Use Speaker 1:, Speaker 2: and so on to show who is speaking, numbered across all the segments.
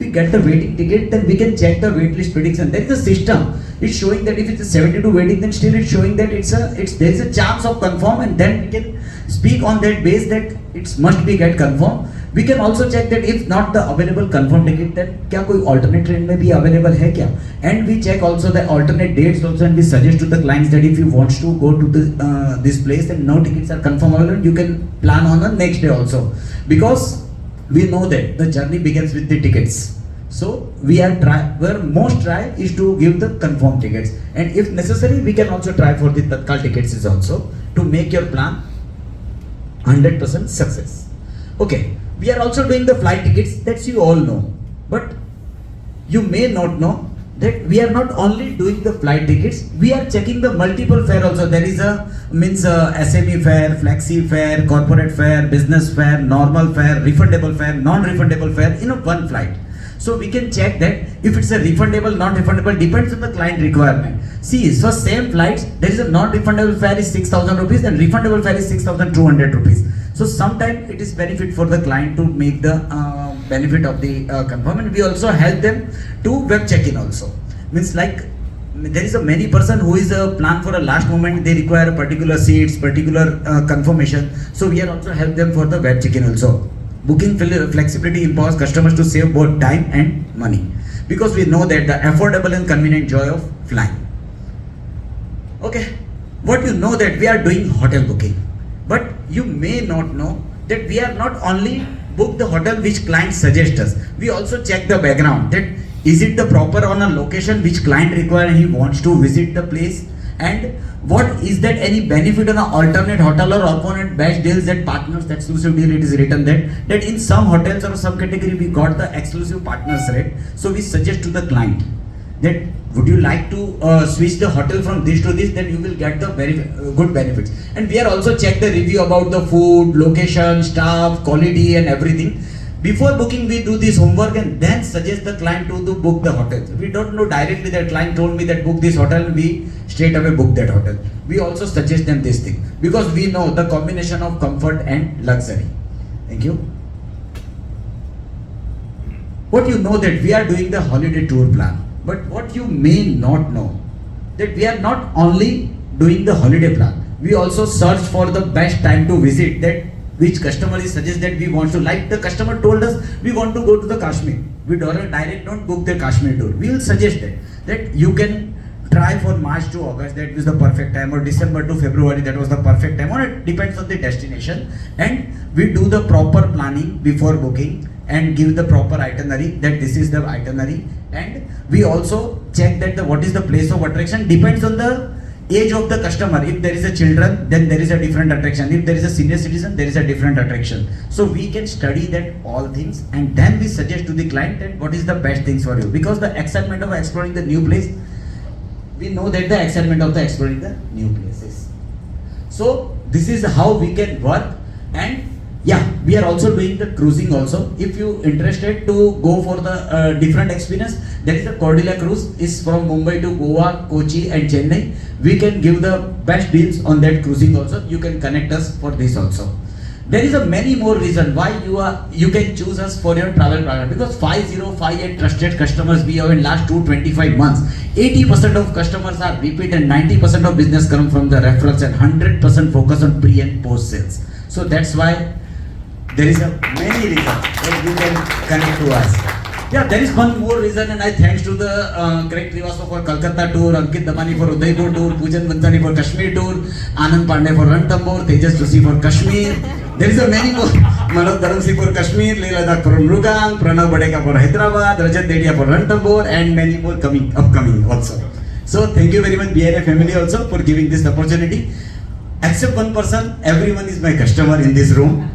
Speaker 1: we get the waiting ticket, then we can check the wait list prediction. There is a system. It's showing that if it's a 72 waiting, then still it's showing that there is a chance of confirm, and then we can speak on that base that it must be get confirmed. We can also check that if not the available confirmed ticket, then क्या कोई alternate train में भी available है क्या? And we check also the alternate dates also, and we suggest to the clients that if you want to go to this place and no tickets are confirmed available, you can plan on the next day also, because we know that the journey begins with the tickets. So where most try is to give the confirmed tickets, and if necessary we can also try for the Tatkal tickets is also to make your plan 100% success. Okay, we are also doing the flight tickets, that you all know, but you may not know that we are not only doing the flight tickets, we are checking the multiple fare also. There is a SME fare, flexi fare, corporate fare, business fare, normal fare, refundable fare, non-refundable fare in a one flight. So we can check that if it's a refundable, non-refundable, depends on the client requirement. See, so same flights, there is a non-refundable fare is 6,000 rupees and refundable fare is 6,200 rupees. So sometimes it is benefit for the client to make the benefit of the confirm, and we also help them to web check-in also. Means like there is a many person who is a plan for a last moment, they require a particular seats, particular confirmation. So we are also help them for the web check-in also. Booking flexibility empowers customers to save both time and money, because we know that the affordable and convenient joy of flying. Okay, what you know that we are doing hotel booking, but you may not know that we are not only book the hotel which client suggest us, we also check the background that is it the proper on a location which client require and he wants to visit the place, and what is that any benefit on an alternate hotel or opponent best deals, that partners exclusive deal. It is written that in some hotels or some category we got the exclusive partners rate, so we suggest to the client that would you like to switch the hotel from this to this, then you will get the very good benefits. And we are also check the review about the food, location, staff, quality and everything. Before booking we do this homework and then suggest the client to book the hotel. We don't know directly that client told me that book this hotel, we straight away book that hotel. We also suggest them this thing, because we know the combination of comfort and luxury. Thank you. What you know that we are doing the holiday tour plan, but what you may not know that we are not only doing the holiday plan, we also search for the best time to visit, that which customer is suggest that we want to, like the customer told us we want to go to the Kashmir, we don't book the Kashmir tour, we will suggest that you can try for March to August, that is the perfect time, or December to February, that was the perfect time, or it depends on the destination. And we do the proper planning before booking and give the proper itinerary, that this is the itinerary, and we also check that what is the place of attraction depends on the age of the customer. If there is a children, then there is a different attraction. If there is a senior citizen, there is a different attraction. So we can study that all things, and then we suggest to the client that what is the best things for you, because the excitement of exploring the new place, we know that the excitement of the exploring the new places. So this is how we can work. And yeah, we are also doing the cruising also. If you interested to go for the different experience, there is a Cordelia cruise, is from Mumbai to Goa, Kochi and Chennai. We can give the best deals on that cruising also. You can connect us for this also. There is a many more reason why you can choose us for your travel partner, because 5058 trusted customers we have in last 225 months. 80% of customers are repeat and 90% of business come from the referrals, and 100% focus on pre and post sales. So that's why there is a many reasons that you can connect to us. Yeah, there is one more reason, and I thanks to the Craig Srivastava for Kolkata tour, Ankit Damani for Udaipur tour, Pujan Bansani for Kashmir tour, Anand Pandey for Ranthambore, Tejas Joshi for Kashmir. There is a many more. Manoj Dharamsi for Kashmir, Leh Ladakh for Mrugang, Pranav Badeka for Hyderabad, Rajat Dedia for Ranthambore, and many more upcoming also. So thank you very much BRA family also for giving this opportunity. Except one person, everyone is my customer in this room.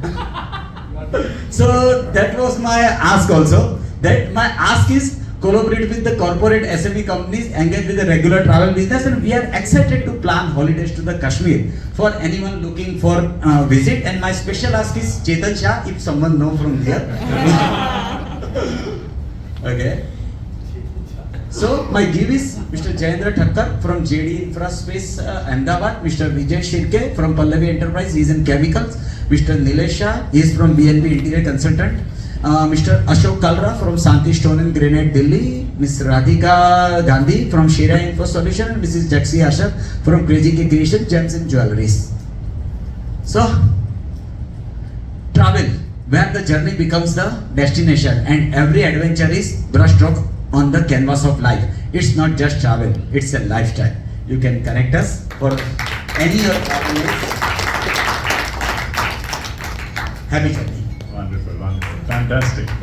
Speaker 1: So that was my ask also. That my ask is collaborate with the corporate SME companies, engage with the regular travel business, and we are excited to plan holidays to the Kashmir for anyone looking for visit. And my special ask is Chetan Shah, if someone know from here. Okay. So my give is Mr. Jayendra Thakkar from JD Infraspace Ahmedabad, Mr. Vijay Shirke from Pallavi Enterprise, he is in chemicals, Mr. Nilesh Shah, he is from BNP Interior Consultant, Mr. Ashok Kalra from Santi Stone and Granite, Delhi, Ms. Radhika Gandhi from Shira Info Solution, and Mrs. Jaxi Ashar from Crazy K Creation, Gems and Jewelries. So, travel where the journey becomes the destination, and every adventure is brushstroke on the canvas of life. It's not just travel, it's a lifestyle. You can connect us for any of travel. Happy journey.
Speaker 2: Wonderful, wonderful, fantastic.